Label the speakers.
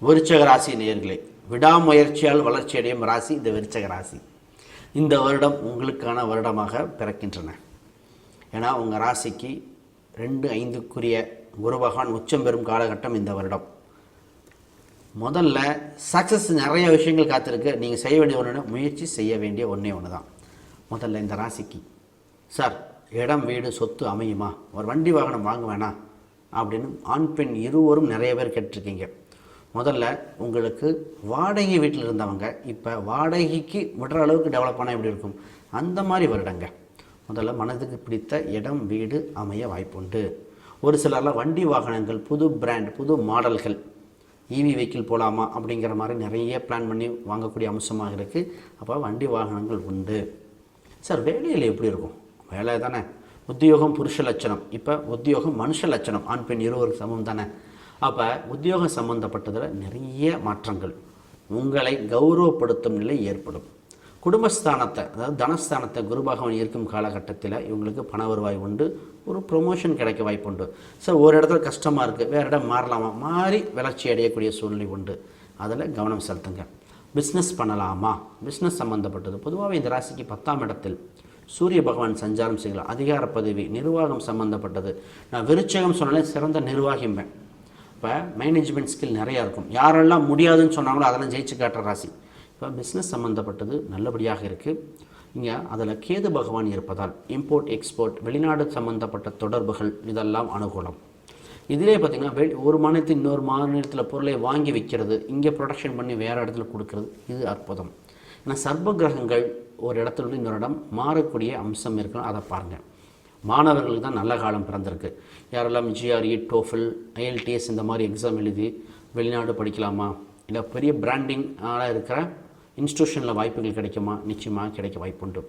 Speaker 1: விருச்சக ராசி நேயர்களே, விடாமுயற்சியால் வளர்ச்சியடையும் ராசி இந்த விருச்சக ராசி. இந்த வருடம் உங்களுக்கான வருடமாக பிறக்கின்றன. ஏன்னா உங்கள் ராசிக்கு 2-5க்குரிய குரு பகவான் உச்சம் பெறும் காலகட்டம் இந்த வருடம். முதல்ல சக்ஸஸ் நிறைய விஷயங்கள் காத்திருக்கு. நீங்கள் செய்ய வேண்டிய ஒன்று, முயற்சி செய்ய வேண்டிய ஒன்றே ஒன்று தான். முதல்ல இந்த ராசிக்கு, சார் இடம் வீடு சொத்து அமையுமா, ஒரு வண்டி வாகனம் வாங்க வேணாம் அப்படின்னு ஆண் பெண் இருவரும் நிறைய பேர் கேட்டிருக்கீங்க. முதல்ல உங்களுக்கு வாடகை வீட்டில் இருந்தவங்க இப்போ வாடகைக்கு விடுற அளவுக்கு டெவலப் ஆனால் எப்படி இருக்கும், அந்த மாதிரி வருடங்க. முதல்ல மனதுக்கு பிடித்த இடம் வீடு அமைய வாய்ப்புண்டு. ஒரு சிலர்லாம் வண்டி வாகனங்கள், புது பிராண்ட், புது மாடல்கள், ஈவி வெஹிக்கிள் போகலாமா அப்படிங்கிற மாதிரி நிறைய பிளான் பண்ணி வாங்கக்கூடிய அம்சமாக இருக்குது. அப்போ வண்டி வாகனங்கள் உண்டு. சார் வேலையில் எப்படி இருக்கும், வேலை தானே. உத்தியோகம் புருஷ லட்சணம், இப்போ உத்தியோகம் மனுஷ லட்சணம், ஆண் பெண் இருவருக்கு சமம் தானே. அப்போ உத்தியோகம் சம்பந்தப்பட்டதில் நிறைய மாற்றங்கள், உங்களை கௌரவப்படுத்தும் நிலை ஏற்படும். குடும்பஸ்தானத்தை, அதாவது தனஸ்தானத்தை குரு பகவான் இருக்கும் காலகட்டத்தில் இவங்களுக்கு பண வருவாய் உண்டு, ஒரு ப்ரொமோஷன் கிடைக்க வாய்ப்பு உண்டு. சார் ஒரு இடத்துல கஷ்டமாக இருக்குது, வேறு இடம் மாறலாமா, மாறி வளர்ச்சி அடையக்கூடிய சூழ்நிலை உண்டு. அதில் கவனம் செலுத்துங்க. பிஸ்னஸ் பண்ணலாமா, பிஸ்னஸ் சம்மந்தப்பட்டது. பொதுவாகவே இந்த ராசிக்கு 10ஆம் இடத்தில் சூரிய பகவான் சஞ்சாரம் செய்யலாம். அதிகார பதவி, நிர்வாகம் சம்மந்தப்பட்டது. நான் விருச்சகம் சொன்னாலே சிறந்த நிர்வாகிம்பேன். இப்போ மேனேஜ்மெண்ட் ஸ்கில் நிறையா இருக்கும். யாரெல்லாம் முடியாதுன்னு சொன்னாங்களோ அதெல்லாம் ஜெயிச்சு காட்டுற ராசி. இப்போ பிஸ்னஸ் சம்மந்தப்பட்டது நல்லபடியாக இருக்குது. இங்கே அதில் கேது பகவான் இருப்பதால் இம்போர்ட் எக்ஸ்போர்ட், வெளிநாடு சம்மந்தப்பட்ட தொடர்புகள் இதெல்லாம் அனுகூலம். இதிலே பார்த்திங்கன்னா ஒரு மாநிலத்தில் இன்னொரு மாநிலத்தில் பொருளை வாங்கி விற்கிறது, இங்கே ப்ரொடக்ஷன் பண்ணி வேறு இடத்துல கொடுக்கறது, இது அற்புதம். ஏன்னா சர்ப்ப கிரகங்கள் ஒரு இடத்துல இன்னொரு இடம் மாறக்கூடிய அம்சம் இருக்கணும், அதை பாருங்கள். மாணவர்களுக்கு தான் நல்ல காலம் பிறந்திருக்கு. யாரெல்லாம் ஜிஆர்இ, டோஃபில், ஐஎல்டிஎஸ் இந்த மாதிரி எக்ஸாம் எழுதி வெளிநாடு படிக்கலாமா, இல்லை பெரிய பிராண்டிங் இருக்கிற இன்ஸ்டியூஷனில் வாய்ப்புகள் கிடைக்குமா, நிச்சயமாக கிடைக்க வாய்ப்புண்டு.